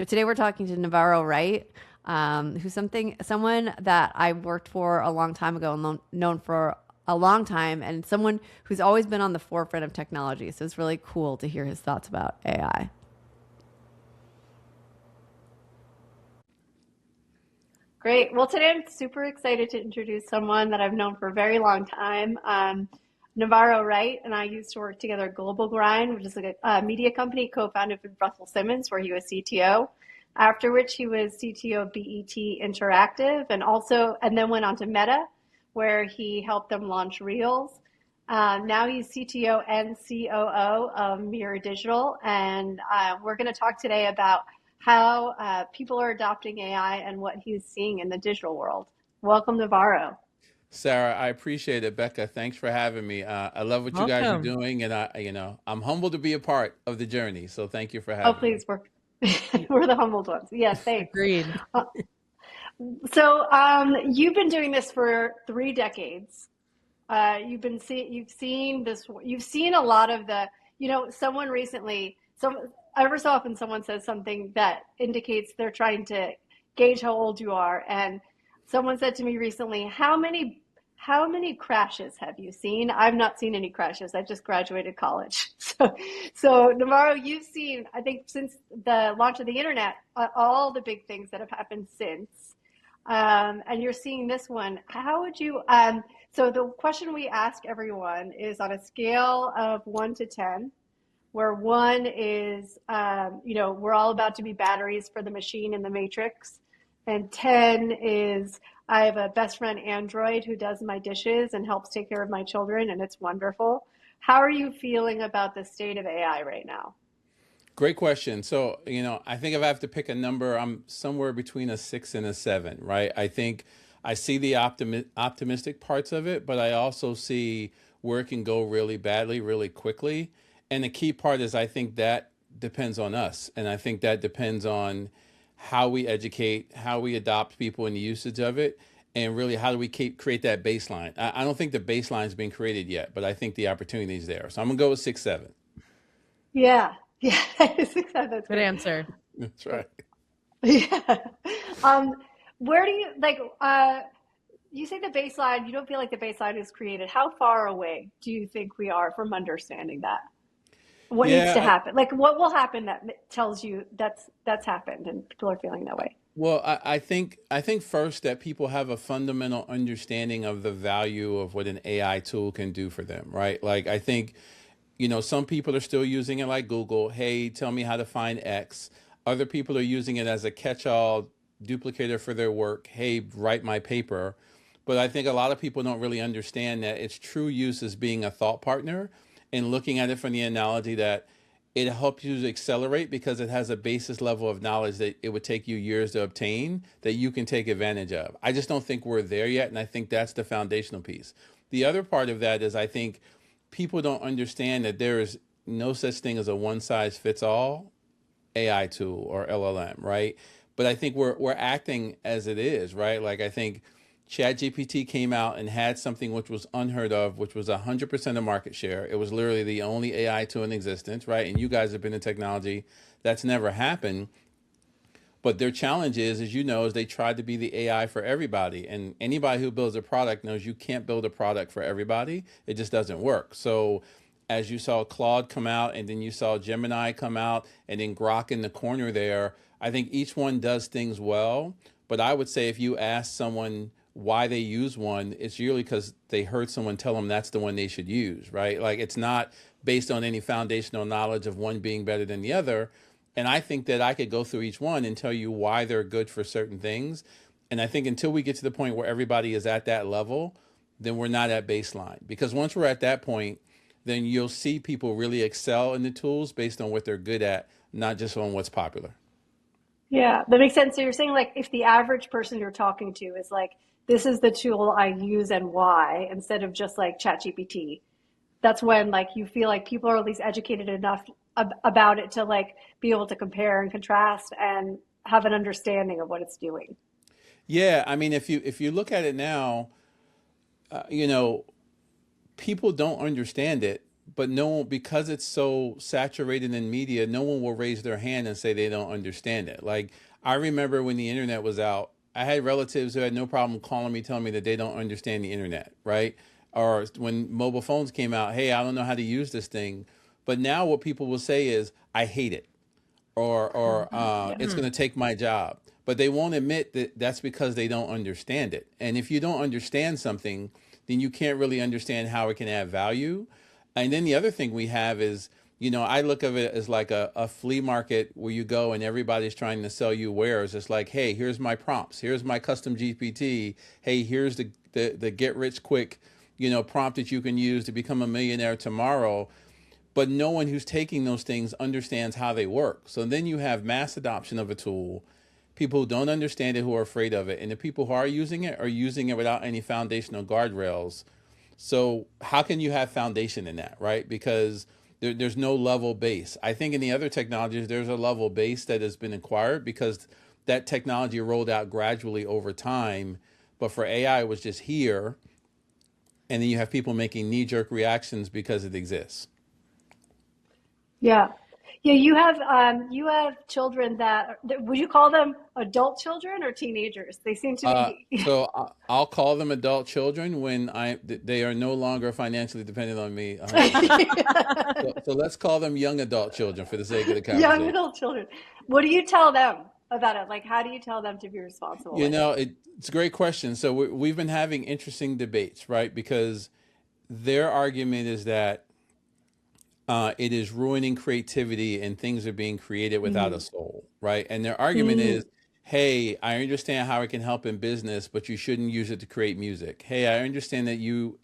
So today we're talking to Navarrow Wright, who's someone that I worked for a long time ago and known for a long time, and someone who's always been on the forefront of technology. So it's really cool to hear his thoughts about AI. Great. Well, today I'm super excited to introduce someone that I've known for a very long time. Navarrow Wright and I used to work together at Goldmine, which is a media company co-founded with Russell Simmons, where he was CTO. After which he was CTO of BET Interactive, and then went on to Meta, where he helped them launch Reels. Now he's CTO and COO of Mirror Digital, and we're going to talk today about how people are adopting AI and what he's seeing in the digital world. Welcome, Navarro. Sarah, I appreciate it. Becca, thanks for having me. I love what you guys are Welcome. doing, and I'm humbled to be a part of the journey. So thank you for Oh, having me. please, we're the humbled ones. Yes, thanks. Agreed. Uh, you've been doing this for 3 decades. You've seen a lot of someone recently, ever so often someone says something that indicates they're trying to gauge how old you are. And someone said to me recently, how many crashes have you seen? I've not seen any crashes. I just graduated college. So Navarro, you've seen, I think, since the launch of the internet, all the big things that have happened since. And you're seeing this one. How would you, so the question we ask everyone is on a scale of 1 to 10, where 1 is, we're all about to be batteries for the machine in the matrix. And 10 is, I have a best friend Android who does my dishes and helps take care of my children, and it's wonderful. How are you feeling about the state of AI right now? Great question. So, I think if I have to pick a number, I'm somewhere between a 6 and a 7, right? I think I see the optimistic parts of it, but I also see where it can go really badly, really quickly. And the key part is I think that depends on us. And I think that depends on how we educate, how we adopt people in the usage of it, and really how do we create that baseline. I don't think the baseline's been created yet, but I think the opportunity is there. So I'm gonna go with 6, 7. Yeah, yeah, that's Good great. answer. That's right. Yeah. Um, where do you you say the baseline, you don't feel like the baseline is created. How far away do you think we are from understanding that? What needs to Yeah, happen? Like what will happen that tells you that's happened and people are feeling that way? well, I think first that people have a fundamental understanding of the value of what an AI tool can do for them, right? Like I think, some people are still using it like Google, hey, tell me how to find X. Other people are using it as a catch-all duplicator for their work. Hey, write my paper. But I think a lot of people don't really understand that its true use is being a thought partner and looking at it from the analogy that it helps you to accelerate because it has a basis level of knowledge that it would take you years to obtain that you can take advantage of. I just don't think we're there yet, and I think that's the foundational piece. The other part of that is I think people don't understand that there is no such thing as a one size fits all AI tool or LLM, right? But I think we're acting as it is, right? Like I think ChatGPT came out and had something which was unheard of, which was 100% of market share. It was literally the only AI tool in existence, right? And you guys have been in technology, that's never happened. But their challenge is, as you know, is they tried to be the AI for everybody. And anybody who builds a product knows you can't build a product for everybody. It just doesn't work. So as you saw Claude come out and then you saw Gemini come out and then Grok in the corner there, I think each one does things well. But I would say if you ask someone why they use one, it's usually because they heard someone tell them that's the one they should use, right? Like it's not based on any foundational knowledge of one being better than the other. And I think that I could go through each one and tell you why they're good for certain things. And I think until we get to the point where everybody is at that level, then we're not at baseline. Because once we're at that point, then you'll see people really excel in the tools based on what they're good at, not just on what's popular. Yeah, that makes sense. So you're saying like if the average person you're talking to is like, this is the tool I use and why, instead of just like ChatGPT, that's when like you feel like people are at least educated enough about it to like be able to compare and contrast and have an understanding of what it's doing. Yeah, I mean, if you look at it now, you know, people don't understand it but no one, because it's so saturated in media, no one will raise their hand and say they don't understand it. Like, I remember when the internet was out, I had relatives who had no problem calling me, telling me that they don't understand the internet, right? Or when mobile phones came out, hey, I don't know how to use this thing. But now what people will say is, I hate it, or it's going to take my job. But they won't admit that that's because they don't understand it. And if you don't understand something, then you can't really understand how it can add value. And then the other thing we have is, I look at it as like a flea market where you go and everybody's trying to sell you wares. It's like, hey, here's my prompts. Here's my custom GPT. Hey, here's the get rich quick, prompt that you can use to become a millionaire tomorrow. But no one who's taking those things understands how they work. So then you have mass adoption of a tool, people who don't understand it, who are afraid of it. And the people who are using it without any foundational guardrails. So how can you have foundation in that, right? Because there's no level base. I think in the other technologies, there's a level base that has been acquired because that technology rolled out gradually over time. But for AI, it was just here. And then you have people making knee-jerk reactions because it exists. Yeah. Yeah, you have children would you call them adult children or teenagers? They seem to be. I'll call them adult children when they are no longer financially dependent on me 100%. So let's call them young adult children for the sake of the Young conversation. adult children. What do you tell them about it? Like, how do you tell them to be responsible with it? It's a great question. So we've been having interesting debates, right? Because their argument is that it is ruining creativity and things are being created without a soul, right? And their argument is, hey, I understand how it can help in business, but you shouldn't use it to create music. Hey, I understand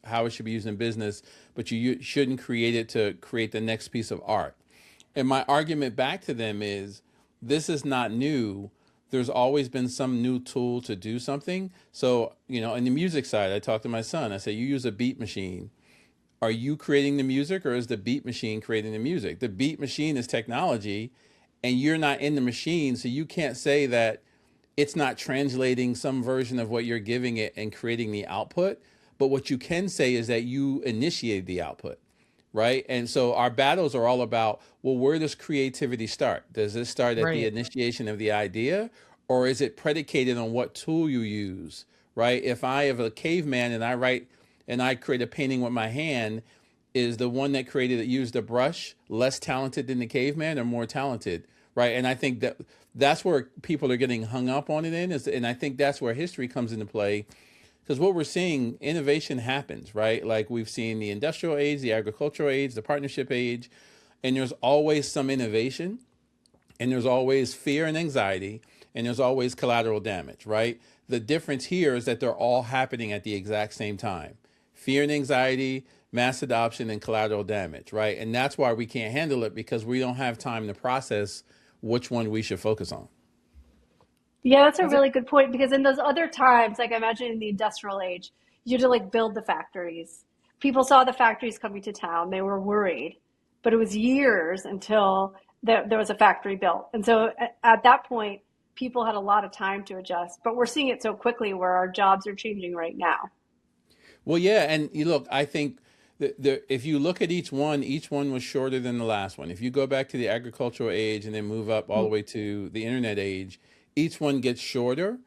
how it should be used in business, but you shouldn't create it to create the next piece of art. And my argument back to them is, this is not new. There's always been some new tool to do something. So, on the music side, I talked to my son. I said, you use a beat machine. Are you creating the music, or is the beat machine creating the music? The beat machine is technology, and you're not in the machine, so you can't say that it's not translating some version of what you're giving it and creating the output. But what you can say is that you initiated the output, right? And so our battles are all about, well, where does creativity start? Does it start at the initiation of the idea, or is it predicated on what tool you use, right? If I have a caveman and I create a painting with my hand, is the one that used a brush less talented than the caveman or more talented, right? And I think that's where people are getting hung up on it and I think that's where history comes into play, because what we're seeing, innovation happens, right? Like we've seen the industrial age, the agricultural age, the partnership age, and there's always some innovation, and there's always fear and anxiety, and there's always collateral damage, right? The difference here is that they're all happening at the exact same time. Fear and anxiety, mass adoption, and collateral damage, right? And that's why we can't handle it, because we don't have time to process which one we should focus on. Yeah, that's a really good point, because in those other times, like I imagine in the industrial age, you had to like build the factories. People saw the factories coming to town. They were worried, but it was years until there was a factory built. And so at that point, people had a lot of time to adjust, but we're seeing it so quickly where our jobs are changing right now. Well, yeah, and look, I think if you look at each one was shorter than the last one. If you go back to the agricultural age and then move up all the way to the internet age, each one gets shorter.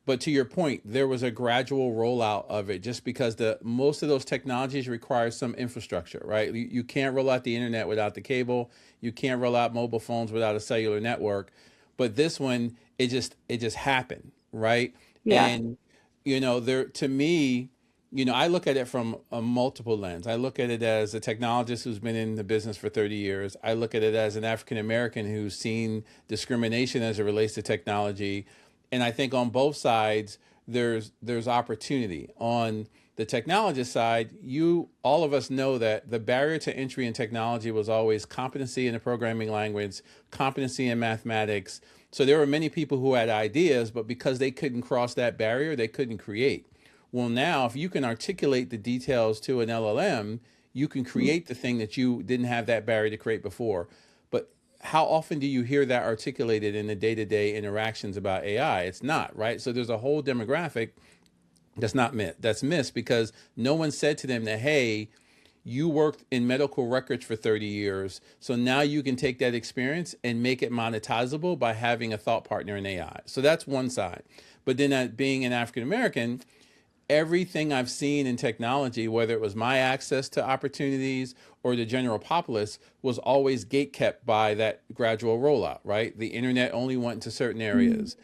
But to your point, there was a gradual rollout of it, just because most of those technologies require some infrastructure, right? You can't roll out the internet without the cable. You can't roll out mobile phones without a cellular network. But this one, it just happened, right? Yeah. And to me, I look at it from a multiple lens. I look at it as a technologist who's been in the business for 30 years. I look at it as an African American who's seen discrimination as it relates to technology. And I think on both sides, there's opportunity. On the technologist side, all of us know that the barrier to entry in technology was always competency in a programming language, competency in mathematics. So there were many people who had ideas, but because they couldn't cross that barrier, they couldn't create. Well, now, if you can articulate the details to an LLM, you can create the thing that you didn't have that barrier to create before. But how often do you hear that articulated in the day-to-day interactions about AI? It's not, right? So there's a whole demographic that's missed, because no one said to them that, hey, you worked in medical records for 30 years. So now you can take that experience and make it monetizable by having a thought partner in AI. So that's one side. But then being an African American, everything I've seen in technology, whether it was my access to opportunities or the general populace, was always gatekept by that gradual rollout, right? The internet only went to certain areas.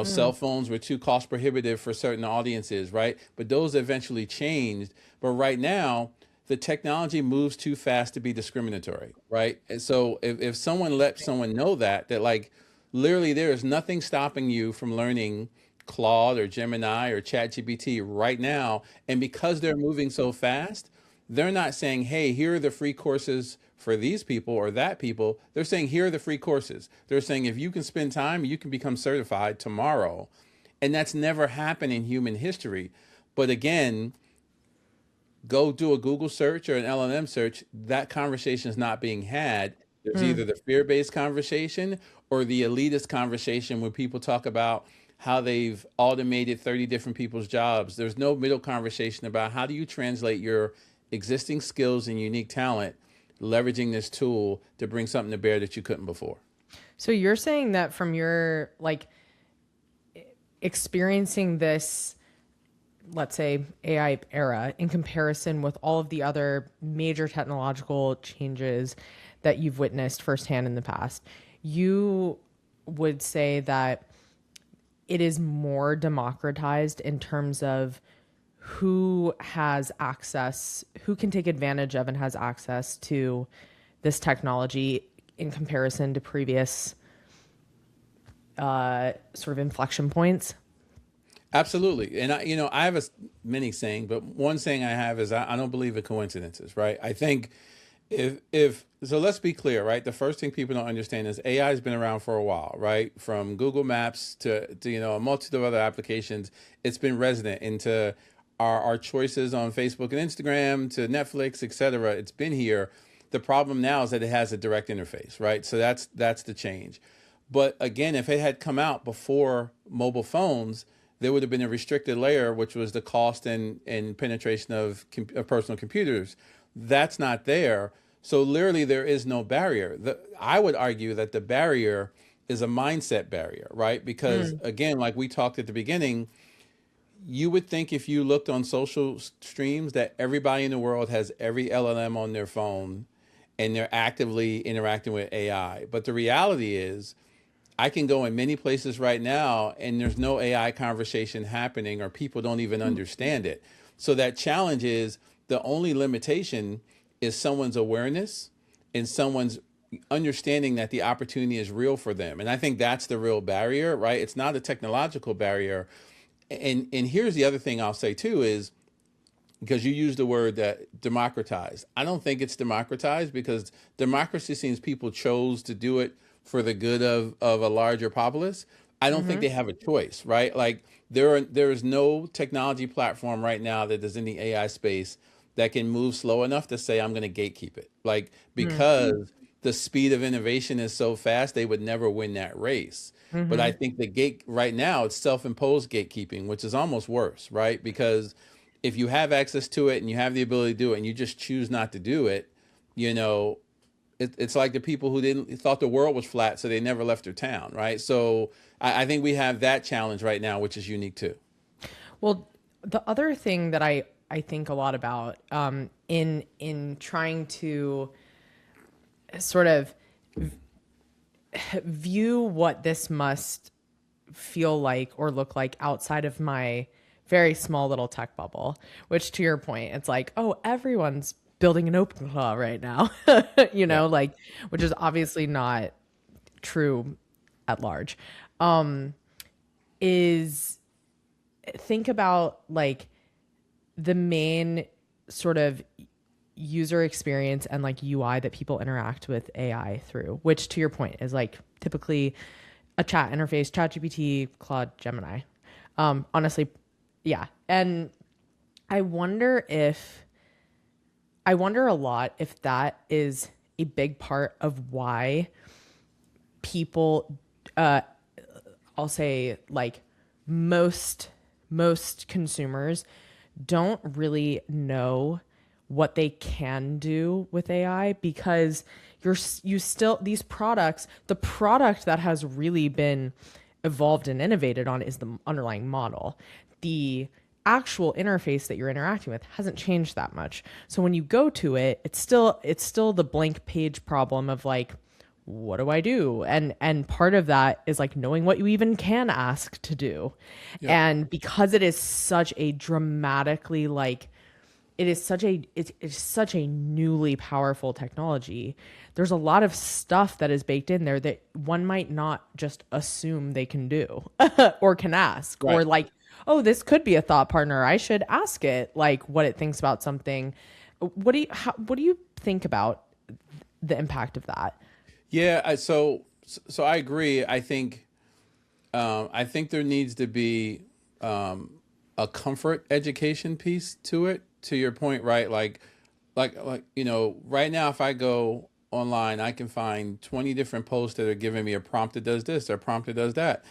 Cell phones were too cost prohibitive for certain audiences, right? But those eventually changed. But right now, the technology moves too fast to be discriminatory, right? And so if someone lets someone know that like literally there is nothing stopping you from learning Claude or Gemini or ChatGPT right now. And because they're moving so fast, they're not saying, hey, here are the free courses for these people or that people. They're saying, here are the free courses. They're saying, if you can spend time, you can become certified tomorrow. And that's never happened in human history. But again, go do a Google search or an LLM search, that conversation is not being had. There's either the fear-based conversation or the elitist conversation where people talk about how they've automated 30 different people's jobs. There's no middle conversation about how do you translate your existing skills and unique talent, leveraging this tool to bring something to bear that you couldn't before. So you're saying that from your experiencing this, let's say, AI era in comparison with all of the other major technological changes that you've witnessed firsthand in the past, you would say that it is more democratized in terms of who has access, who can take advantage of and has access to this technology in comparison to previous sort of inflection points? Absolutely. And I have many saying, but one saying I have is I don't believe in coincidences, right? I think if so let's be clear, right? The first thing people don't understand is AI has been around for a while, right? From Google Maps to a multitude of other applications, it's been resident into our choices on Facebook and Instagram to Netflix, et cetera. It's been here. The problem now is that it has a direct interface, right? So that's the change. But again, if it had come out before mobile phones, there would have been a restricted layer, which was the cost and penetration of personal computers. That's not there. So literally there is no barrier. I would argue that the barrier is a mindset barrier, right? Because again, like we talked at the beginning, you would think if you looked on social streams that everybody in the world has every LLM on their phone and they're actively interacting with AI. But the reality is I can go in many places right now and there's no AI conversation happening or people don't even understand it. So that challenge is the only limitation is someone's awareness and someone's understanding that the opportunity is real for them. And I think that's the real barrier, right? It's not a technological barrier. And here's the other thing I'll say too is, because you used the word that democratized. I don't think it's democratized because democracy seems people chose to do it for the good of a larger populace. I don't think they have a choice, right? Like there is no technology platform right now that is in the AI space that can move slow enough to say I'm going to gatekeep it. Like because the speed of innovation is so fast, they would never win that race. But I think right now it's self-imposed gatekeeping, which is almost worse, right? Because if you have access to it and you have the ability to do it and you just choose not to do it, it's like the people who thought the world was flat, so they never left their town, right? So I think we have that challenge right now, which is unique too. Well, the other thing that I think a lot about in trying to sort of view what this must feel like or look like outside of my very small little tech bubble, which to your point, it's like, oh, everyone's building an open claw right now, which is obviously not true at large. Is think about like the main sort of user experience and like UI that people interact with AI through, which to your point is like typically a chat interface, ChatGPT, Claude, Gemini. Honestly, yeah. And I wonder a lot if that is a big part of why people, I'll say like most consumers don't really know what they can do with AI, because you still, these products, the product that has really been evolved and innovated on is the underlying model. The actual interface that you're interacting with hasn't changed that much. So when you go to it, it's still the blank page problem of like, what do I do? And part of that is like knowing what you even can ask to do. Yep. And because it is such a dramatically like, it's such a newly powerful technology, there's a lot of stuff that is baked in there that one might not just assume they can do or can ask, Right. or like, oh, this could be a thought partner, I should ask it like what it thinks about something. What do you think about the impact of that? Yeah, so I agree. I think there needs to be a comfort education piece to it. To your point, right? Like right now, if I go online, I can find 20 different posts that are giving me a prompt that does this or a prompt that does that.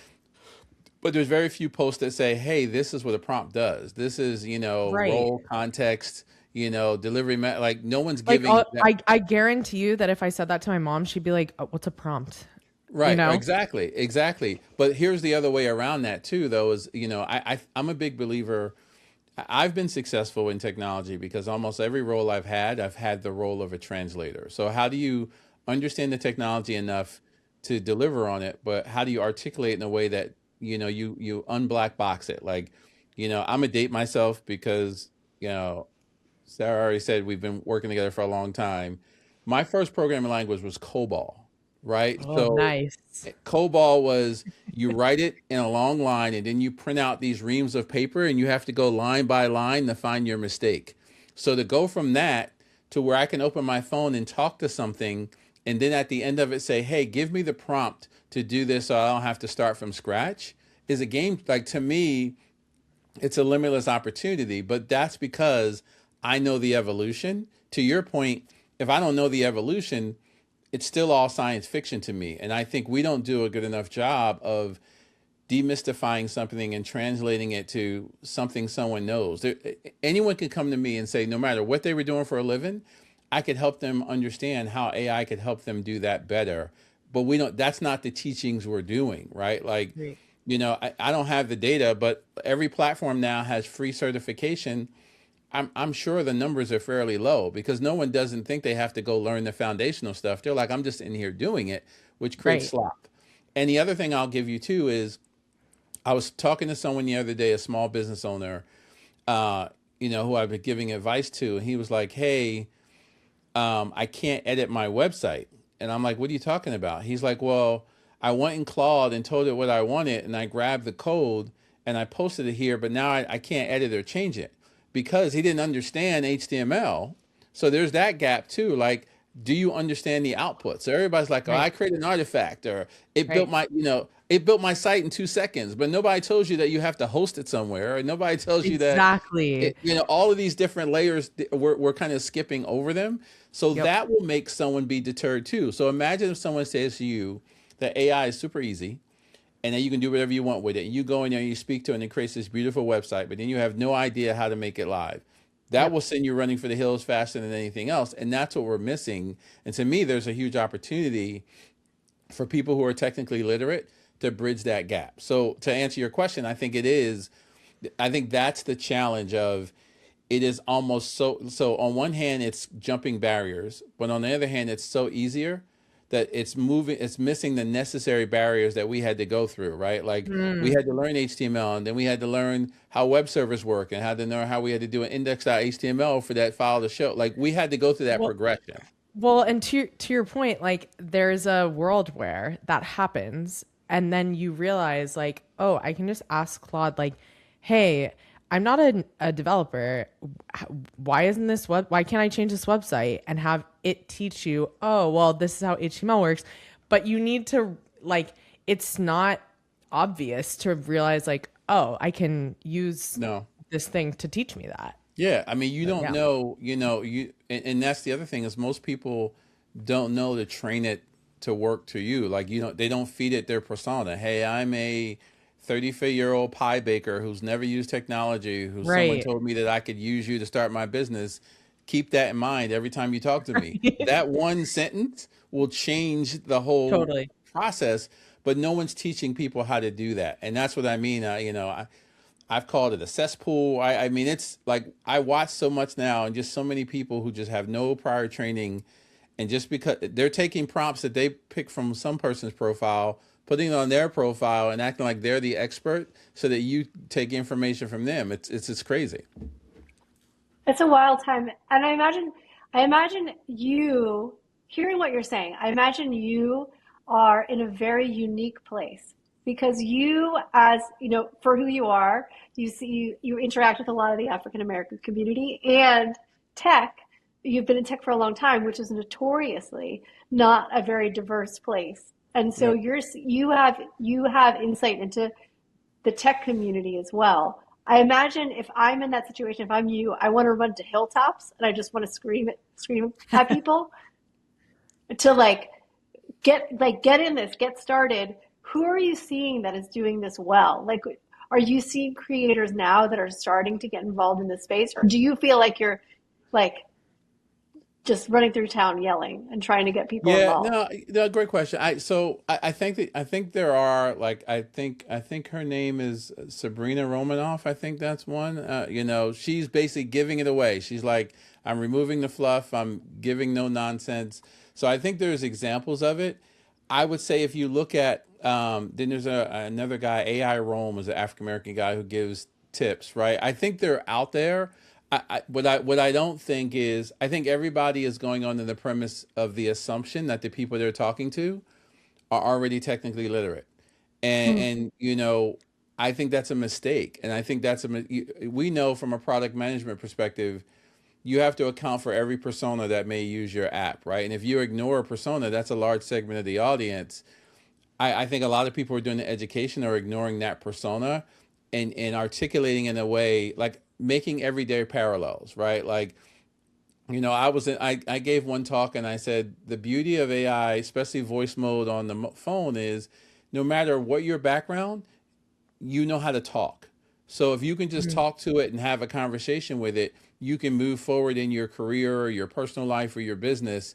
But there's very few posts that say, "Hey, this is what a prompt does. This is Right. role, context, delivery." Like no one's Like, giving that. I guarantee you that if I said that to my mom, she'd be like, oh, what's a prompt? Right, know? exactly. But here's the other way around that too, though, is I'm a big believer. I've been successful in technology because almost every role I've had the role of a translator. So how do you understand the technology enough to deliver on it, but how do you articulate it in a way that you un-blackbox it? Like, I'm gonna date myself because Sarah already said we've been working together for a long time. My first programming language was COBOL, right? Oh, So nice. COBOL was you write it in a long line and then you print out these reams of paper and you have to go line by line to find your mistake. So to go from that to where I can open my phone and talk to something and then at the end of it say, hey, give me the prompt to do this so I don't have to start from scratch is a game. Like to me, it's a limitless opportunity, but that's because I know the evolution. To your point, if I don't know the evolution, it's still all science fiction to me. And I think we don't do a good enough job of demystifying something and translating it to something someone knows. Anyone can come to me and say, no matter what they were doing for a living, I could help them understand how AI could help them do that better. But we don't, that's not the teachings we're doing, right? Like, Right. I don't have the data, but every platform now has free certification. I'm sure the numbers are fairly low because no one doesn't think they have to go learn the foundational stuff. They're like, I'm just in here doing it, which creates Right. slop. And the other thing I'll give you too is I was talking to someone the other day, a small business owner, who I've been giving advice to. And he was like, hey, I can't edit my website. And I'm like, what are you talking about? He's like, well, I went in Claude and told it what I wanted. And I grabbed the code and I posted it here, but now I can't edit or change it because he didn't understand HTML. So there's that gap too. Like, do you understand the output? So everybody's like, oh, I Right. created an artifact or it built Right. it built my site in 2 seconds, but nobody tells you that you have to host it somewhere. Or nobody tells you that Exactly. all of these different layers, we're kind of skipping over them. So Yep. that will make someone be deterred too. So imagine if someone says to you that AI is super easy and then you can do whatever you want with it. And you go in there and you speak to it and it creates this beautiful website, but then you have no idea how to make it live. That Yep. will send you running for the hills faster than anything else. And that's what we're missing. And to me, there's a huge opportunity for people who are technically literate to bridge that gap. So to answer your question, I think that's the challenge of it is almost so on one hand it's jumping barriers, but on the other hand it's so easier that it's missing the necessary barriers that we had to go through, right? Like we had to learn HTML and then we had to learn how web servers work and had to know how we had to do an index.html for that file to show. Like we had to go through that Well, progression. well, and to your point, like there's a world where that happens, and then you realize, like, oh, I can just ask Claude, like, hey, I'm not a developer. Why isn't this why can't I change this website and have it teach you, oh, well, this is how HTML works. But you need to like, it's not obvious to realize like, oh, I can use No. this thing to teach me that. Yeah, I mean, you don't Yeah. know, and that's the other thing is most people don't know to train it to work to you. Like, they don't feed it their persona. Hey, I'm a 34-year-old pie baker who's never used technology, who someone Right. told me that I could use you to start my business. keep that in mind every time you talk to me. That one sentence will change the whole Totally. process, but no one's teaching people how to do that. And that's what I mean. I've called it a cesspool. I mean, it's like I watch so much now and just so many people who just have no prior training. And just because they're taking prompts that they pick from some person's profile, putting it on their profile and acting like they're the expert so that you take information from them. It's just crazy. It's a wild time. And I imagine you hearing what you're saying. I imagine you are in a very unique place because you, as you know, for who you are, you interact with a lot of the African American community and tech. You've been in tech for a long time, which is notoriously not a very diverse place. And so Yep. you have insight into the tech community as well. I imagine if I'm in that situation, if I'm you, I want to run to hilltops and I just want to scream at people to get in this, get started. Who are you seeing that is doing this well? Like, are you seeing creators now that are starting to get involved in this space, or do you feel like you're like just running through town yelling and trying to get people Yeah, involved? no, no, great question. I think that I think there are like I think her name is Sabrina Romanoff. I think that's one. She's basically giving it away. She's like, I'm removing the fluff. I'm giving no nonsense. So I think there's examples of it. I would say if you look at then there's another guy, AI Rome, is an African American guy who gives tips, right? I think they're out there. What I don't think is I think everybody is going on to the premise of the assumption that the people they're talking to are already technically literate, and Hmm. and I think that's a mistake, and I think we know from a product management perspective you have to account for every persona that may use your app, right? And if you ignore a persona, that's a large segment of the audience. I think a lot of people who are doing the education are ignoring that persona and articulating in a way like making everyday parallels, right? Like, I gave one talk and I said the beauty of AI, especially voice mode on the phone, is no matter what your background, you know how to talk. So if you can just Mhm. talk to it and have a conversation with it, you can move forward in your career or your personal life or your business,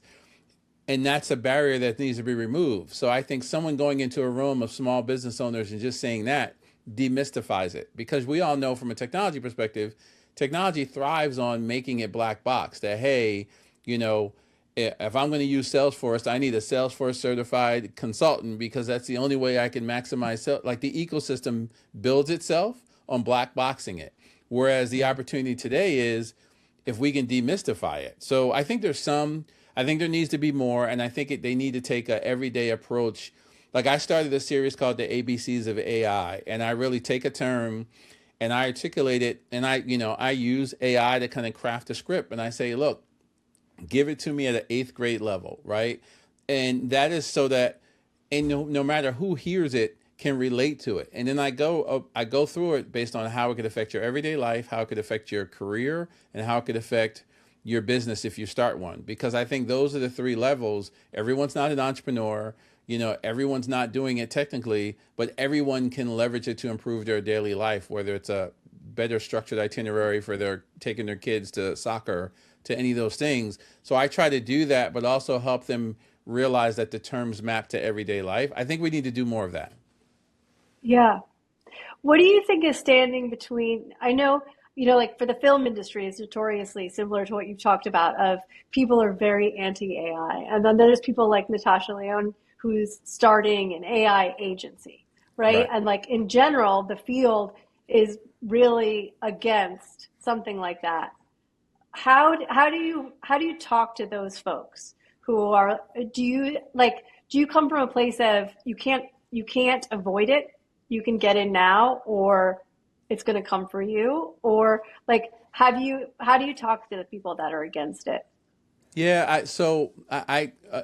and that's a barrier that needs to be removed. So I think someone going into a room of small business owners and just saying that demystifies it, because we all know from a technology perspective, technology thrives on making it black box. That hey, you know, if I'm going to use Salesforce, I need a Salesforce certified consultant because that's the only way I can maximize like the ecosystem builds itself on black boxing it. Whereas the Yeah. opportunity today is if we can demystify it. So I think there needs to be more, and I think they need to take a everyday approach. Like I started a series called the ABCs of AI, and I really take a term and I articulate it, and I use AI to kind of craft a script, and I say, look, give it to me at an eighth grade level, right? And that is so that, and no matter who hears it can relate to it. And then I go through it based on how it could affect your everyday life, how it could affect your career, and how it could affect your business if you start one. Because I think those are the three levels. Everyone's not an entrepreneur. Everyone's not doing it technically, but everyone can leverage it to improve their daily life, whether it's a better structured itinerary for their taking their kids to soccer, to any of those things. So I try to do that, but also help them realize that the terms map to everyday life. I think we need to do more of that. Yeah. What do you think is standing between? I know, like for the film industry is notoriously similar to what you've talked about of people are very anti-AI. And then there's people like Natasha Leone who's starting an AI agency, right? Right. And like in general, the field is really against something like that. How do you talk to those folks who are do you come from a place of you can't avoid it, you can get in now, or it's going to come for you, or like how do you talk to the people that are against it? Yeah,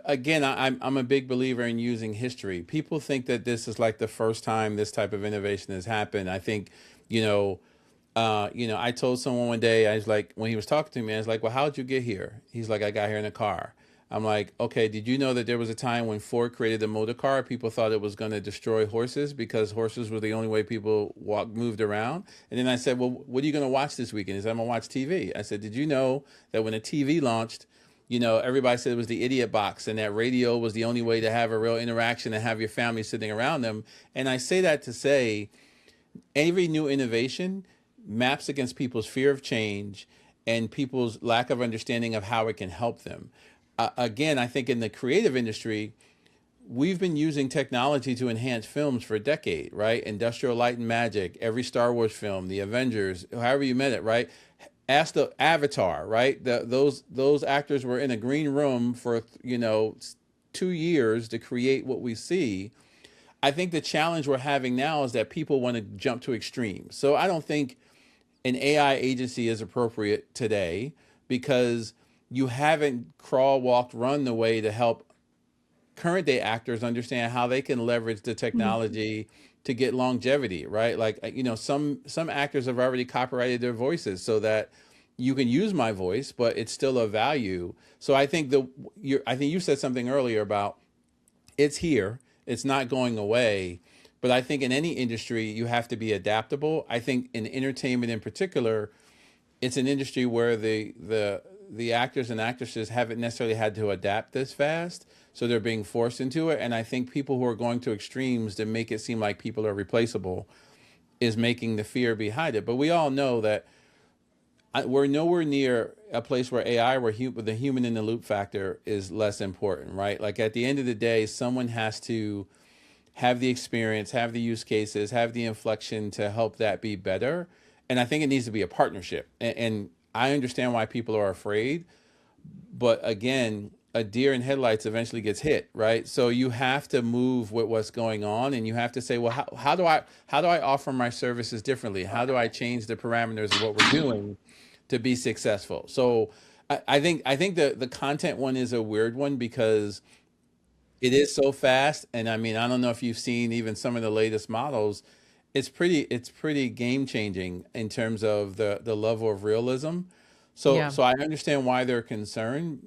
again, I'm a big believer in using history. People think that this is like the first time this type of innovation has happened. I think, you know, I told someone one day, I was like, when he was talking to me, I was like, well, how'd you get here? He's like, I got here in a car. I'm like, okay, did you know that there was a time when Ford created the motor car? People thought it was going to destroy horses because horses were the only way people moved around. And then I said, well, what are you going to watch this weekend? He said, I'm going to watch TV. I said, did you know that when a TV launched, everybody said it was the idiot box and that radio was the only way to have a real interaction and have your family sitting around them. And I say that to say every new innovation maps against people's fear of change and people's lack of understanding of how it can help them. Again, I think in the creative industry, we've been using technology to enhance films for a decade, right? Industrial Light and Magic, every Star Wars film, the Avengers, however you met it, right? Ask the Avatar, right? Those actors were in a green room for 2 years to create what we see. I think the challenge we're having now is that people want to jump to extremes. So I don't think an AI agency is appropriate today because you haven't crawl, walked, run the way to help current day actors understand how they can leverage the technology to get longevity, right? Like, some actors have already copyrighted their voices so that you can use my voice, but it's still of value. So I think I think you said something earlier about it's here, it's not going away. But I think in any industry, you have to be adaptable. I think in entertainment in particular, it's an industry where the actors and actresses haven't necessarily had to adapt this fast, so they're being forced into it. And I think people who are going to extremes to make it seem like people are replaceable is making the fear behind it. But we all know that we're nowhere near a place where AI, where the human in the loop factor is less important, right? Like at the end of the day, someone has to have the experience, have the use cases, have the inflection to help that be better. And I think it needs to be a partnership. And I understand why people are afraid, but again, a deer in headlights eventually gets hit, right? So you have to move with what's going on, and you have to say, well, how do I offer my services differently? How do I change the parameters of what we're doing to be successful? So I think the content one is a weird one because it is so fast. And I mean, I don't know if you've seen even some of the latest models. It's pretty game changing in terms of the level of realism. So Yeah. so I understand why they're concerned,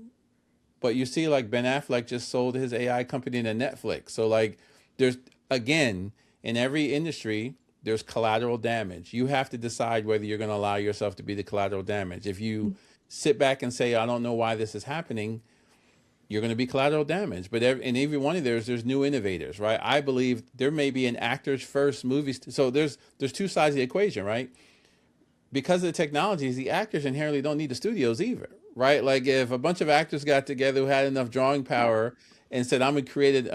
but you see, like Ben Affleck just sold his AI company to Netflix. So like, there's again in every industry, there's collateral damage. You have to decide whether you're going to allow yourself to be the collateral damage. If you sit back and say, I don't know why this is happening, you're going to be collateral damage. But in every one of there's new innovators, right? I believe there may be an actor's first movie. So there's two sides of the equation, right? Because of the technologies, the actors inherently don't need the studios either, right? Like if a bunch of actors got together who had enough drawing power and said, I'm gonna create,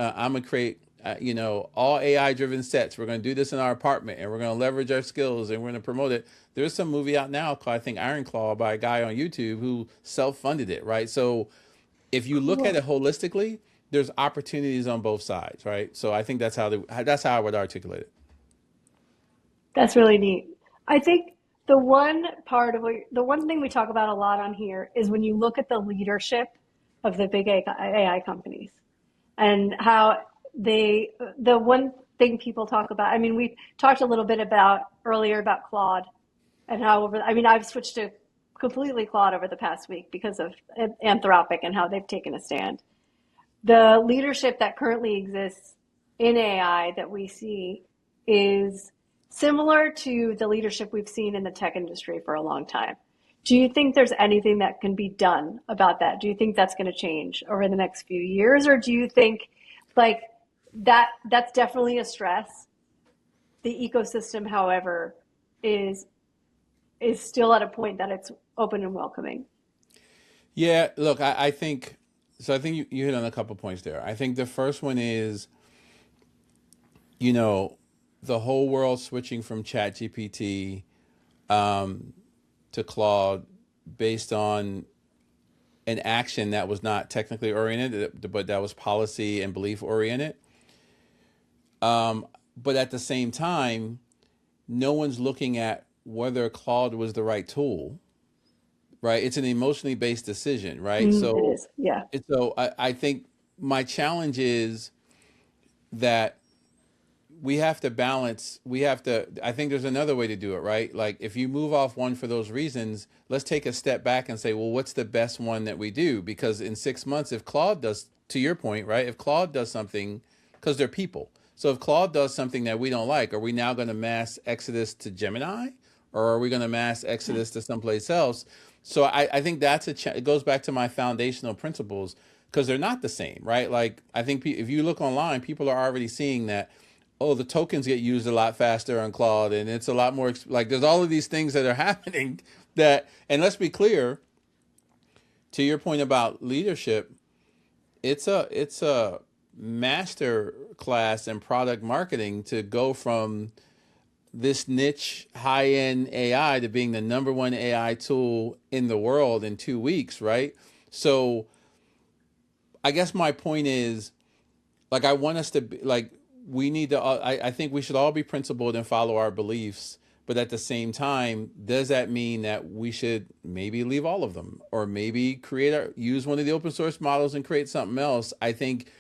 all AI driven sets. We're going to do this in our apartment, and we're going to leverage our skills, and we're going to promote it. There's some movie out now called, I think, Iron Claw, by a guy on YouTube who self-funded it, right? So if you look at it holistically, there's opportunities on both sides, right? So I think that's how I would articulate it. That's really neat. I think the one thing we talk about a lot on here is when you look at the leadership of the big AI companies and how the one thing people talk about, I mean, we talked a little bit earlier about Claude and how I've switched to completely Claude over the past week because of Anthropic and how they've taken a stand. The leadership that currently exists in AI that we see is similar to the leadership we've seen in the tech industry for a long time. Do you think there's anything that can be done about that? Do you think that's going to change over the next few years? Or do you think like that's definitely a stress? The ecosystem, however, is still at a point that it's open and welcoming. Yeah, look, I think so. I think you hit on a couple points there. I think the first one is, the whole world switching from ChatGPT to Claude based on an action that was not technically oriented, but that was policy and belief oriented. But at the same time, no one's looking at whether Claude was the right tool, right? It's an emotionally based decision, right? It is, yeah. So I think my challenge is that we have to balance. I think there's another way to do it, right? Like if you move off one for those reasons, let's take a step back and say, well, what's the best one that we do? Because in 6 months, if Claude does, to your point, right? If Claude does something, because they're people. So if Claude does something that we don't like, are we now going to mass exodus to Gemini, or are we going to mass exodus to someplace else? So I think it goes back to my foundational principles, because they're not the same, right? Like I think if you look online, people are already seeing that, oh, the tokens get used a lot faster on Claude, and it's a lot more like there's all of these things that are happening that, and let's be clear, to your point about leadership, it's a master class in product marketing to go from this niche high-end AI to being the number one AI tool in the world in 2 weeks, right? So I guess my point is, like, I want us to be like, we need to, I think we should all be principled and follow our beliefs. But at the same time, does that mean that we should maybe leave all of them, or maybe use one of the open source models and create something else? I think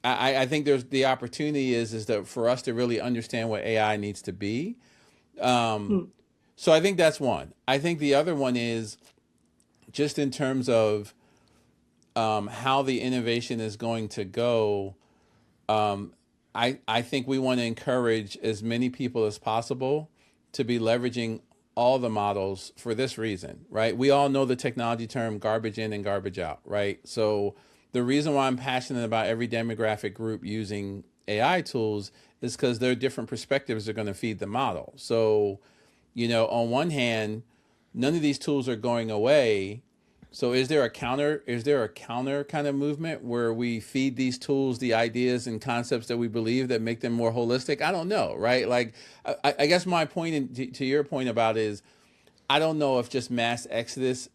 there's the opportunity is that for us to really understand what AI needs to be. So I think that's one. I think the other one is just in terms of how the innovation is going to go. I think we want to encourage as many people as possible to be leveraging all the models for this reason, right? We all know the technology term garbage in and garbage out, right? So the reason why I'm passionate about every demographic group using AI tools is because their different perspectives are going to feed the model. So, on one hand, none of these tools are going away. So is there a counter kind of movement where we feed these tools the ideas and concepts that we believe that make them more holistic? I don't know, right? Like, I guess my point to your point about is, I don't know if just mass exodus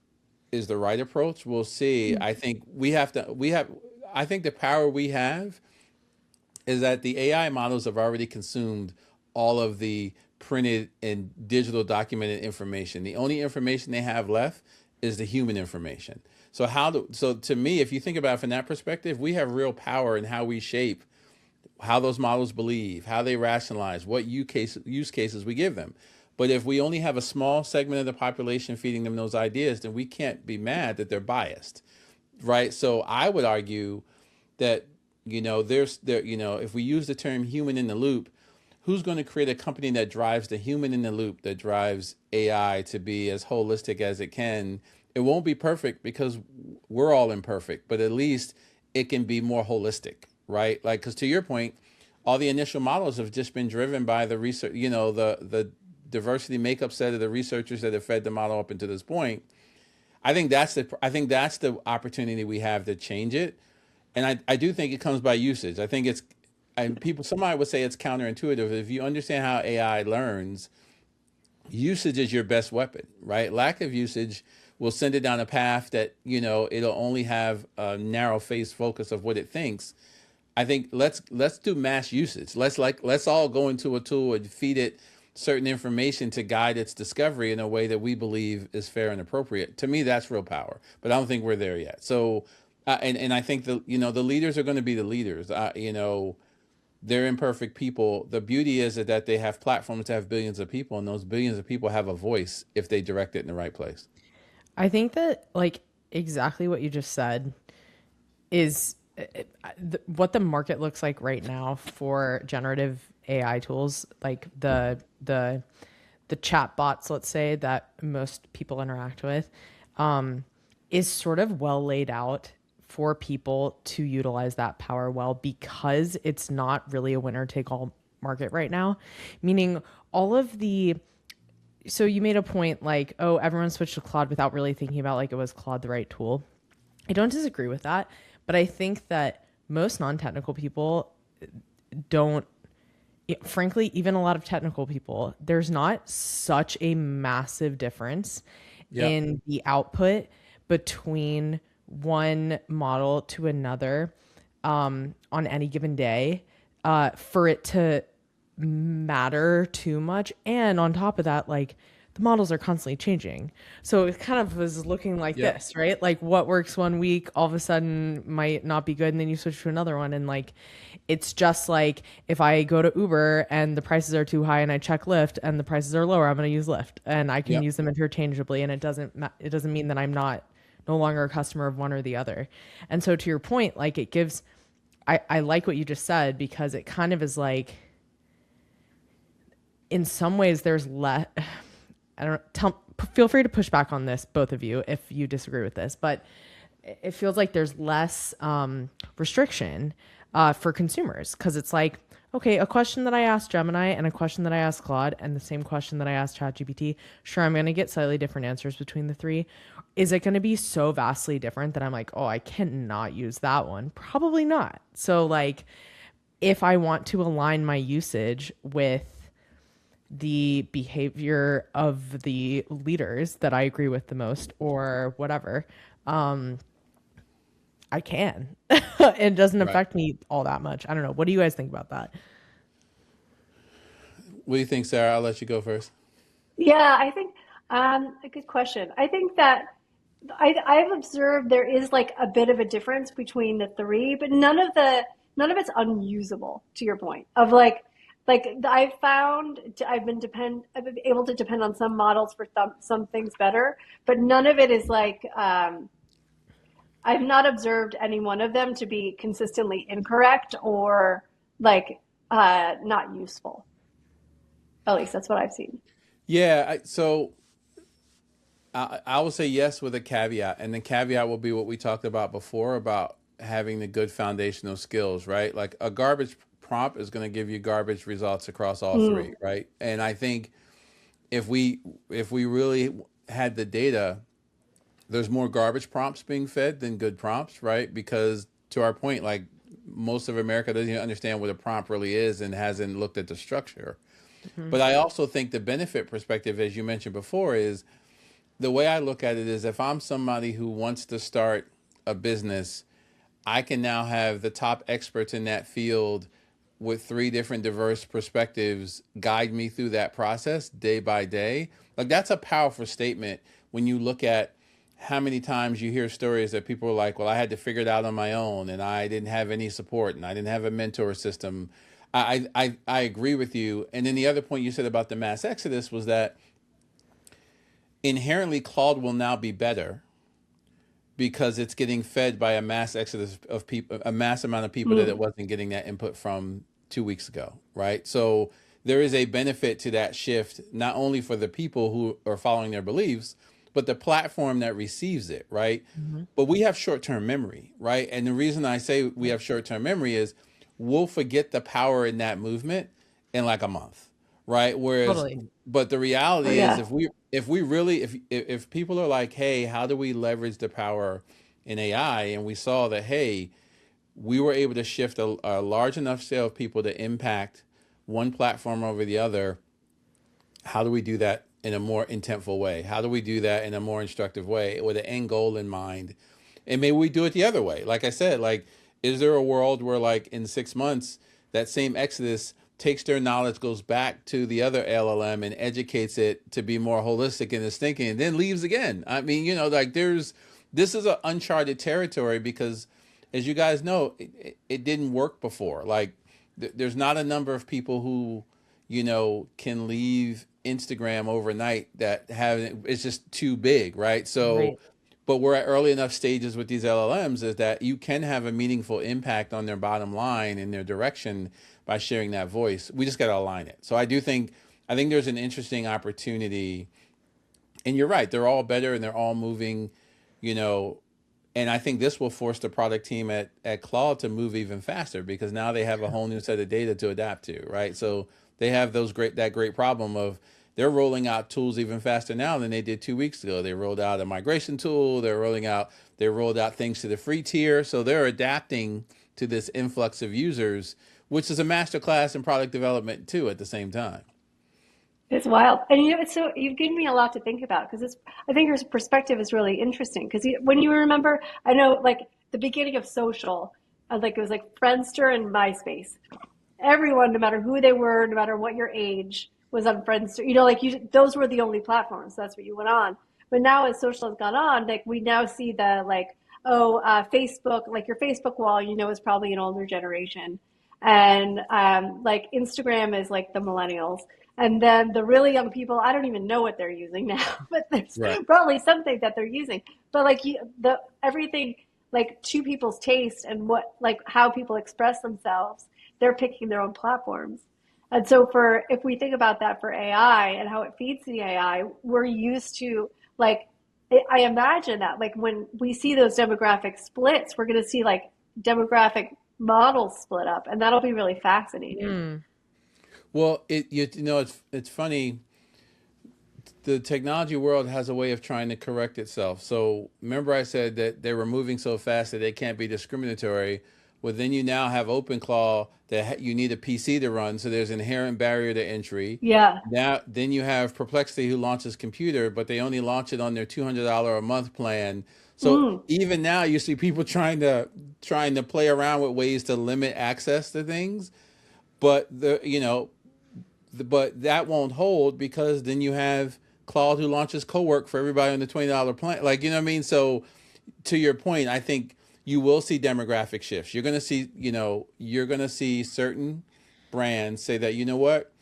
is the right approach. We'll see. I think I think the power we have is that the AI models have already consumed all of the printed and digital documented information. The only information they have left is the human information. So to me, if you think about it from that perspective, we have real power in how we shape how those models believe, how they rationalize, what use cases we give them. But if we only have a small segment of the population feeding them those ideas, then we can't be mad that they're biased, right? So I would argue that, if we use the term human in the loop, who's going to create a company that drives the human in the loop, that drives AI to be as holistic as it can? It won't be perfect because we're all imperfect, but at least it can be more holistic, right? Like, because to your point, all the initial models have just been driven by the research, the diversity makeup set of the researchers that have fed the model up into this point. I think that's the opportunity we have to change it. And I do think it comes by usage. I think somebody would say it's counterintuitive. If you understand how AI learns, usage is your best weapon, right? Lack of usage will send it down a path that, it'll only have a narrow phase focus of what it thinks. I think let's do mass usage. Let's all go into a tool and feed it certain information to guide its discovery in a way that we believe is fair and appropriate. To me, that's real power, but I don't think we're there yet. So, and I think the leaders are going to be the leaders. They're imperfect people. The beauty is that they have platforms to have billions of people, and those billions of people have a voice if they direct it in the right place. I think that, like, exactly what you just said is what the market looks like right now for generative AI tools, like the chat bots, let's say, that most people interact with, is sort of well laid out for people to utilize that power well, because it's not really a winner take all market right now. Meaning so you made a point like, oh, everyone switched to Claude without really thinking about like, it was Claude the right tool? I don't disagree with that, but I think that most non-technical people frankly, even a lot of technical people, there's not such a massive difference in the output between one model to another on any given day for it to matter too much. And on top of that, like, the models are constantly changing. So it kind of was looking like Yep. this, right? Like what works one week all of a sudden might not be good, and then you switch to another one. And like, it's just like if I go to Uber and the prices are too high and I check Lyft and the prices are lower, I'm going to use Lyft, and I can Yep. use them interchangeably. And it doesn't mean that I'm no longer a customer of one or the other. And so to your point, like it gives, I like what you just said, because it kind of is like, in some ways there's less, I don't feel free to push back on this, both of you, if you disagree with this, but it feels like there's less restriction for consumers, because it's like, okay, a question that I asked Gemini and a question that I asked Claude and the same question that I asked ChatGPT, sure, I'm going to get slightly different answers between the three. Is it going to be so vastly different that I'm like, oh, I cannot use that one? Probably not. So like, if I want to align my usage with the behavior of the leaders that I agree with the most or whatever, I can. It doesn't Right. affect me all that much. I don't know. What do you guys think about that? What do you think, Sarah? I'll let you go first. Yeah, I think a good question. I think that I've observed there is like a bit of a difference between the three, but none of it's unusable. To your point of like I've found I've been able to depend on some models for some things better, but none of it is like I've not observed any one of them to be consistently incorrect or like not useful. At least that's what I've seen. Yeah. I will say yes with a caveat, and the caveat will be what we talked about before about having the good foundational skills, right? Like a garbage prompt is going to give you garbage results across all Mm. three, right? And I think if we really had the data, there's more garbage prompts being fed than good prompts, right? Because to our point, like most of America doesn't even understand what a prompt really is and hasn't looked at the structure. Mm-hmm. But I also think the benefit perspective, as you mentioned before, is the way I look at it is if I'm somebody who wants to start a business, I can now have the top experts in that field with three different diverse perspectives guide me through that process day by day. Like that's a powerful statement when you look at how many times you hear stories that people are like, well, I had to figure it out on my own and I didn't have any support and I didn't have a mentor system. I agree with you. And then the other point you said about the mass exodus was that inherently Claude will now be better because it's getting fed by a mass exodus of people, a mass amount of people that it Mm. wasn't getting that input from 2 weeks ago, right? So there is a benefit to that shift, not only for the people who are following their beliefs, but the platform that receives it, right? Mm-hmm. But we have short-term memory, right? And the reason I say we have short-term memory is we'll forget the power in that movement in like a month, right? Whereas, Totally. but the Oh reality is yeah. if we really if people are like, hey, how do we leverage the power in AI? And we saw that, hey, we were able to shift a large enough scale of people to impact one platform over the other. How do we do that in a more intentful way? How do we do that in a more instructive way with an end goal in mind? And maybe we do it the other way. Like I said, like, is there a world where like in 6 months, that same Exodus takes their knowledge, goes back to the other LLM and educates it to be more holistic in its thinking and then leaves again? I mean, like this is an uncharted territory because as you guys know, it didn't work before. Like there's not a number of people who, can leave Instagram overnight that have it's just too big, right? So, Right. but we're at early enough stages with these LLMs is that you can have a meaningful impact on their bottom line and their direction by sharing that voice. We just got to align it. So I think there's an interesting opportunity, and you're right. They're all better and they're all moving, you know, and I think this will force the product team at Claude to move even faster because now they have a whole new set of data to adapt to, right? So they have that great problem of they're rolling out tools even faster now than they did 2 weeks ago. They rolled out a migration tool. They rolled out things to the free tier. So they're adapting to this influx of users, which is a masterclass in product development too at the same time. It's wild. And it's so you've given me a lot to think about because I think your perspective is really interesting because when you remember, I know like the beginning of social, like it was like Friendster and MySpace. Everyone, no matter who they were, no matter what your age, was on Friendster. You know, like those were the only platforms. That's what you went on. But now as social has gone on, like we now see the like, Facebook, like your Facebook wall, you know, is probably an older generation. And like Instagram is like the millennials. And then the really young people, I don't even know what they're using now, but there's Right. probably something that they're using. But like the everything like to people's taste and what like how people express themselves, they're picking their own platforms. And so for if we think about that for AI and how it feeds the AI, we're used to like I imagine that like when we see those demographic splits, we're going to see like demographic models split up, and that'll be really fascinating. Well, you know, it's funny. The technology world has a way of trying to correct itself. So remember I said that they were moving so fast that they can't be discriminatory. Well, then you now have OpenClaw that you need a PC to run, so there's an inherent barrier to entry. Yeah. Now, then you have Perplexity who launches computer, but they only launch it on their $200 a month plan. So Mm. even now, you see people trying to play around with ways to limit access to things, but but that won't hold because then you have Claude who launches co-work for everybody on the $20 plan. Like, you know what I mean? So to your point, I think you will see demographic shifts. You're going to see certain brands say that, you know what,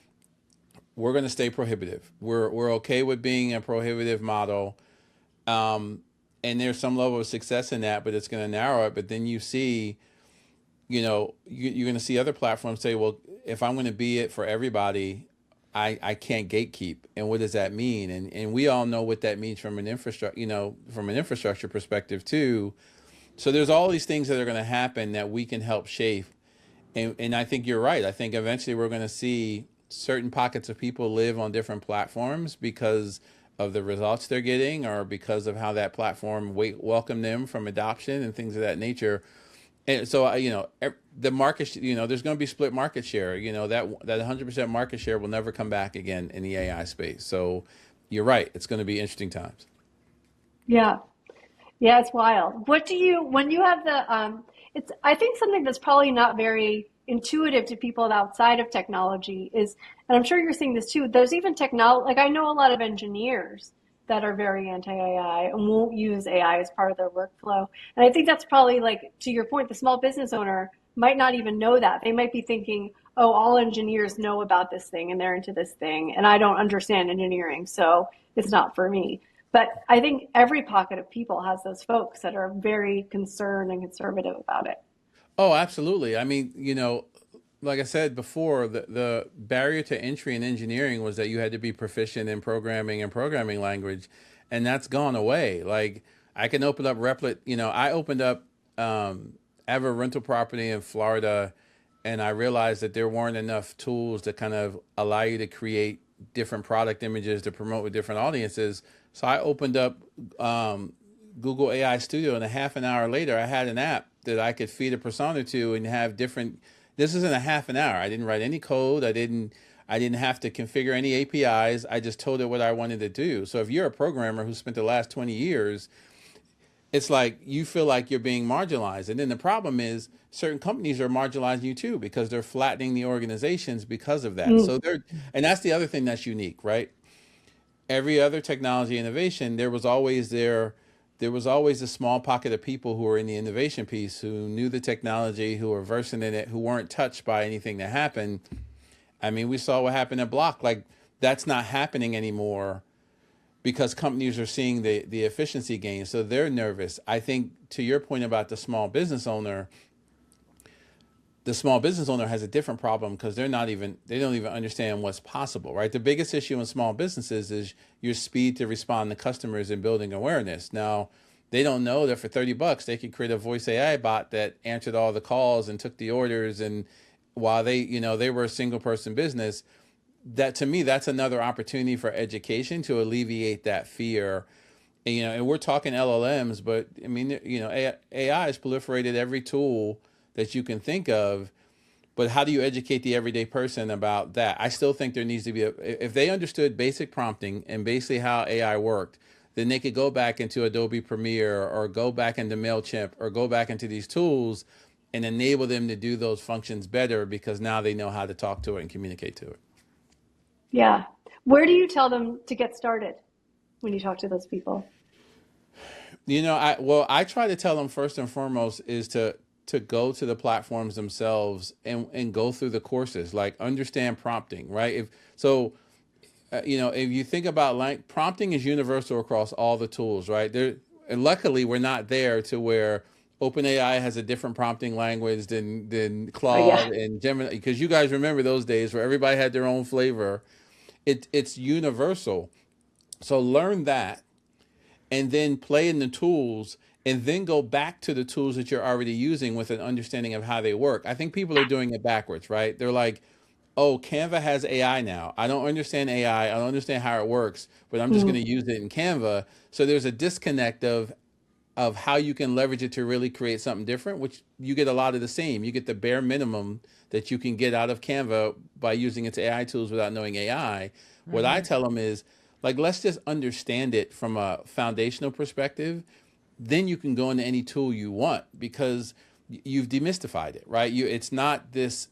we're going to stay prohibitive. We're okay with being a prohibitive model. And there's some level of success in that, but it's going to narrow it. But then you see, you're going to see other platforms say, well, if I'm going to be it for everybody, I can't gatekeep. And what does that mean? And we all know what that means from an infrastructure perspective too. So there's all these things that are going to happen that we can help shape. And I think you're right. I think eventually we're going to see certain pockets of people live on different platforms because of the results they're getting or because of how that platform welcome them from adoption and things of that nature. And so, the market, there's going to be split market share. That 100% market share will never come back again in the AI space. So you're right. It's going to be interesting times. Yeah. Yeah, it's wild. When you have it's, I think something that's probably not very intuitive to people outside of technology is, and I'm sure you're seeing this too, there's even technology, like I know a lot of engineers that are very anti-AI and won't use AI as part of their workflow. And I think that's probably like, to your point, the small business owner might not even know that. They might be thinking, oh, all engineers know about this thing and they're into this thing, and I don't understand engineering, so it's not for me. But I think every pocket of people has those folks that are very concerned and conservative about it. Oh, absolutely. I mean, like I said before, the barrier to entry in engineering was that you had to be proficient in programming and programming language, and that's gone away. Like I can open up Replit. I opened up I have a rental property in Florida, and I realized that there weren't enough tools to kind of allow you to create different product images to promote with different audiences. So I opened up Google AI Studio, and a half an hour later, I had an app that I could feed a persona to and have different. This isn't a half an hour. I didn't write any code. I didn't have to configure any APIs. I just told it what I wanted to do. So if you're a programmer who spent the last 20 years, it's like you feel like you're being marginalized. And then the problem is certain companies are marginalizing you too because they're flattening the organizations because of that. Mm. So and that's the other thing that's unique, right? Every other technology innovation, there was always a small pocket of people who were in the innovation piece, who knew the technology, who were versed in it, who weren't touched by anything that happened. I mean, we saw what happened at Block. Like that's not happening anymore because companies are seeing the efficiency gains. So they're nervous. I think to your point about the small business owner has a different problem because they don't even understand what's possible, right? The biggest issue in small businesses is your speed to respond to customers and building awareness. Now, they don't know that for $30 they could create a voice AI bot that answered all the calls and took the orders. And while they were a single person business, that to me, that's another opportunity for education to alleviate that fear. And we're talking LLMs, but I mean, AI has proliferated every tool that you can think of, but how do you educate the everyday person about that? I still think there needs to be if they understood basic prompting and basically how AI worked, then they could go back into Adobe Premiere or go back into MailChimp or go back into these tools and enable them to do those functions better because now they know how to talk to it and communicate to it. Yeah. Where do you tell them to get started when you talk to those people? I try to tell them first and foremost is to go to the platforms themselves and go through the courses, like understand prompting, right? If so, if you think about like prompting is universal across all the tools, right? There, and luckily we're not there to where OpenAI has a different prompting language than Oh, Claude yeah. and Gemini, because you guys remember those days where everybody had their own flavor. It's universal. So learn that and then play in the tools and then go back to the tools that you're already using with an understanding of how they work. I think people are doing it backwards, right? They're like, oh, Canva has AI now. I don't understand AI. I don't understand how it works, but I'm just going Mm, to use it in Canva. So there's a disconnect of how you can leverage it to really create something different, which you get a lot of the same. You get the bare minimum that you can get out of Canva by using its AI tools without knowing AI. What I Mm-hmm. tell them is, like, let's just understand it from a foundational perspective. Then you can go into any tool you want because you've demystified it, right? It's not this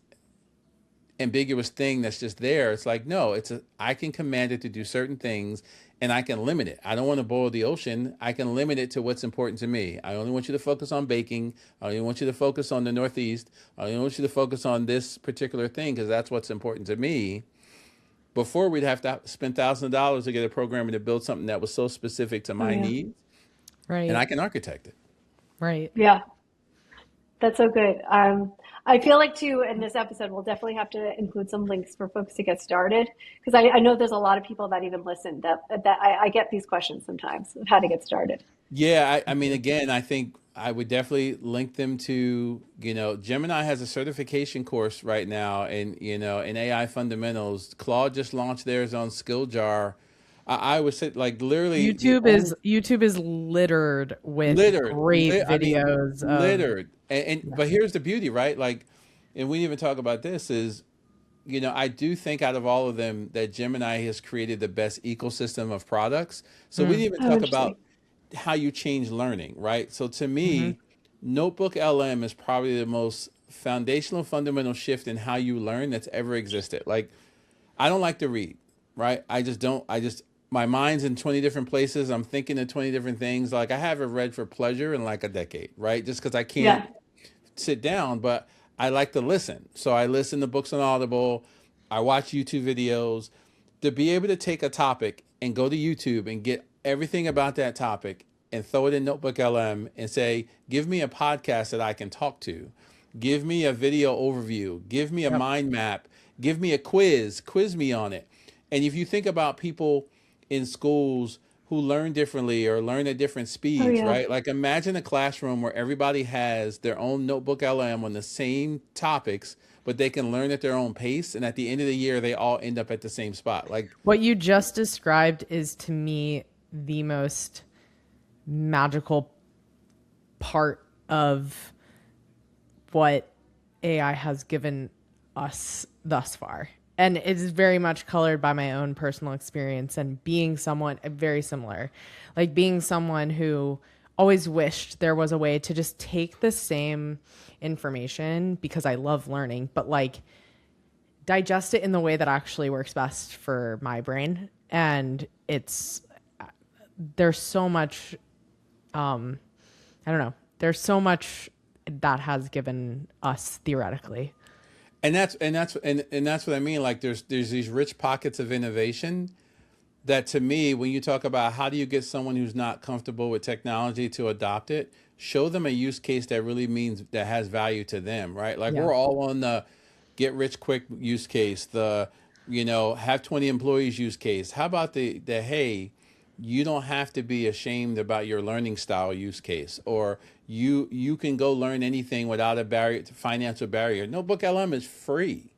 ambiguous thing that's just there. It's like, no, I can command it to do certain things and I can limit it. I don't want to boil the ocean. I can limit it to what's important to me. I only want you to focus on baking. I only want you to focus on the Northeast. I only want you to focus on this particular thing because that's what's important to me. Before, we'd have to spend thousands of dollars to get a programmer to build something that was so specific to oh, my yeah. needs, and Right. I can architect it. Right. Yeah. That's so good. I feel like too, in this episode, we'll definitely have to include some links for folks to get started because I know there's a lot of people that even listen that I get these questions sometimes of how to get started. Yeah, I mean, again, I think I would definitely link them to, Gemini has a certification course right now in AI fundamentals. Claude just launched theirs on SkillJar. I would say like literally the only YouTube is littered with littered, great I mean, videos of littered. But here's the beauty, right? Like, and we didn't even talk about this is, I do think out of all of them that Gemini has created the best ecosystem of products. So we mm, didn't even Oh, talk about interesting. how you change learning, right? So to hmm me, Notebook LM is probably the most foundational, fundamental shift in how you learn that's ever existed. Like, I don't like to read, right? I just don't. My mind's in 20 different places. I'm thinking of 20 different things. Like, I haven't read for pleasure in like a decade, right? Just because I can't Yeah. sit down, but I like to listen. So I listen to books on Audible. I watch YouTube videos. To be able to take a topic and go to YouTube and get everything about that topic and throw it in Notebook LM and say, give me a podcast that I can talk to. Give me a video overview. Give me a Yep. mind map. Give me a quiz me on it. And if you think about people in schools who learn differently or learn at different Oh, speeds, yeah. right? Like imagine a classroom where everybody has their own Notebook LM on the same topics, but they can learn at their own pace. And at the end of the year, they all end up at the same spot. Like, What you just described is to me the most magical part of what AI has given us thus far. And it is very much colored by my own personal experience and being someone very similar, like being someone who always wished there was a way to just take the same information because I love learning, but like digest it in the way that actually works best for my brain. And there's so much, I don't know, there's so much that has given us theoretically. and that's what I mean. Like there's these rich pockets of innovation that to me, when you talk about how do you get someone who's not comfortable with technology to adopt it, show them a use case that really means that has value to them, right? Like Yeah. we're all on the get rich quick use case, the have 20 employees use case. How about the hey, you don't have to be ashamed about your learning style use case, or you can go learn anything without a financial barrier. Notebook LM is free.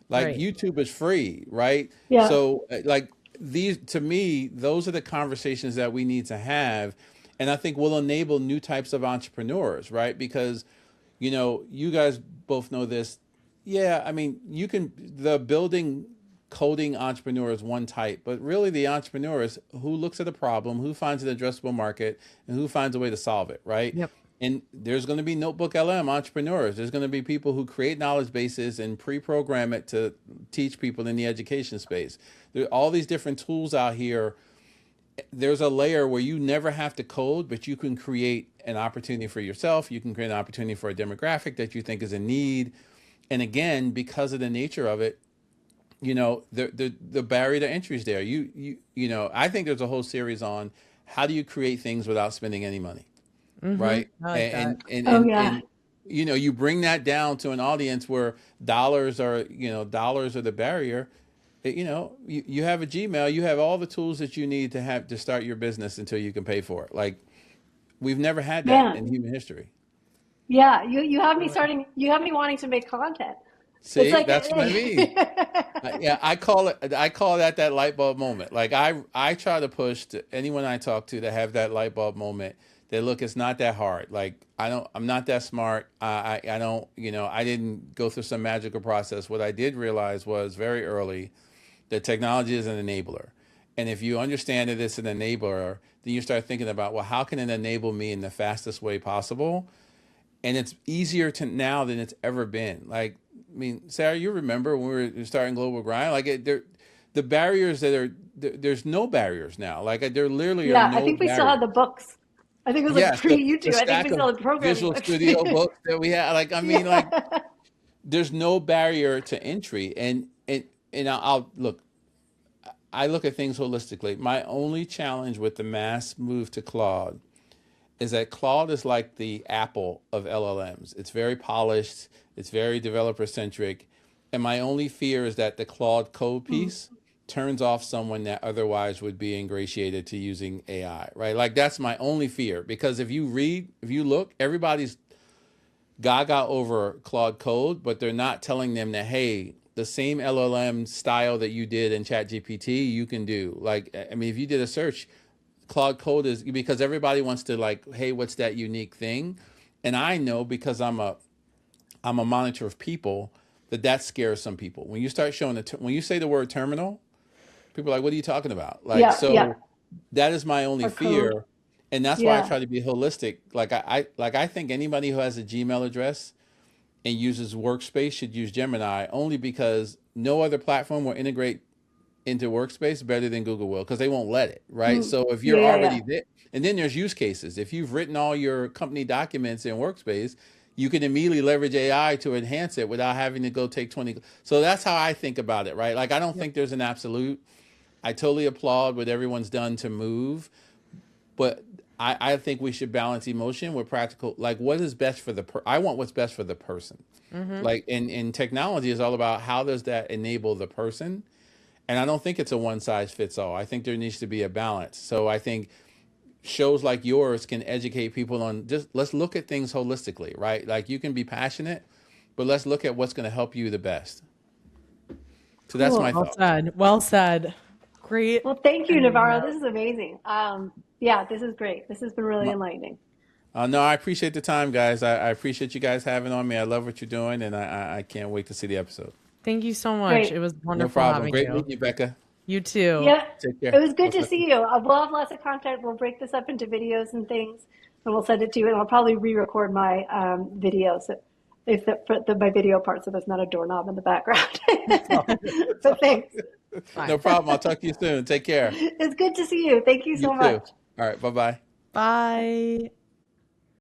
Like Right. YouTube is free, right? Yeah. So like these to me, those are the conversations that we need to have. And I think will enable new types of entrepreneurs, right? Because, you guys both know this. Yeah, I mean, the building coding entrepreneur is one type, but really the entrepreneur is who looks at a problem, who finds an addressable market, and who finds a way to solve it, right? Yep. And there's going to be notebook LM entrepreneurs. There's going to be people who create knowledge bases and pre-program it to teach people in the education space. There are all these different tools out here. There's a layer where you never have to code, but you can create an opportunity for yourself. You can create an opportunity for a demographic that you think is in need. And again, because of the nature of it, you know, the barrier to entry is there. You know, I think there's a whole series on how do you create things without spending any money, right? I like that. And you know, you bring that down to an audience where dollars are the barrier. You know, you have a Gmail, you have all the tools that you need to have to start your business until you can pay for it. Like, we've never had that in human history. Yeah, you have me wanting to make content. See, like, that's what I mean. Yeah, I call that light bulb moment. Like, I try to push to anyone I talk to have that light bulb moment. That, look, it's not that hard. Like, I'm not that smart. I don't, you know, I didn't go through some magical process. What I did realize was very early that technology is an enabler. And if you understand that it's an enabler, then you start thinking about, well, how can it enable me in the fastest way possible? And it's easier to now than it's ever been. Like, I mean, Sarah, you remember when we were starting Global Grind? Like, the barriers there's no barriers now. Like, there literally are no I think we still had the books. I think it was like pre-YouTube. I think we still had programming Visual books. Studio books that we had. Like, I mean, like, there's no barrier to entry. And I'll look. I look at things holistically. My only challenge with the mass move to Claude is that Claude is like the Apple of LLMs. It's very polished. It's very developer centric. And my only fear is that the Claude code piece turns off someone that otherwise would be ingratiated to using AI, right? Like, that's my only fear, because if you look, everybody's gaga over Claude code, but they're not telling them that, hey, the same LLM style that you did in ChatGPT, you can do. Like, I mean, if you did a search, Claude code is, because everybody wants to, like, hey, what's that unique thing? And I know, because I'm a monitor of people, that scares some people. When you start showing when you say the word terminal, people are like, what are you talking about? Like, that is my only fear. And that's why I try to be holistic. Like, I think anybody who has a Gmail address and uses Workspace should use Gemini, only because no other platform will integrate into Workspace better than Google will, because they won't let it, right? So if you're already there, and then there's use cases. If you've written all your company documents in Workspace, you can immediately leverage AI to enhance it without having to go take 20. So that's how I think about it, right? Like, I don't think there's an absolute. I totally applaud what everyone's done to move, but I think we should balance emotion with practical. Like, what is best for I want what's best for the person. Like, in technology is all about how does that enable the person. And I don't think it's a one size fits all. I think there needs to be a balance. So I think shows like yours can educate people on just, let's look at things holistically, right? Like, you can be passionate, but let's look at what's going to help you the best. So that's my thought. Well said. Great. Well, thank you, Navarro. This is amazing. Yeah, this is great. This has been really enlightening. No, I appreciate the time, guys. I appreciate you guys having on me. I love what you're doing, and I can't wait to see the episode. Thank you so much. Great. It was wonderful No problem. having Great you. meeting you, Becca. You too. Yeah, Take care. it was good to see you. We'll have lots of content. We'll break this up into videos and things, and we'll send it to you. And I'll probably re-record my videos my video part, so there's not a doorknob in the background. So thanks. No problem. I'll talk to you soon. Take care. It's good to see you. Thank you so You too. much. All right. Bye-bye. Bye.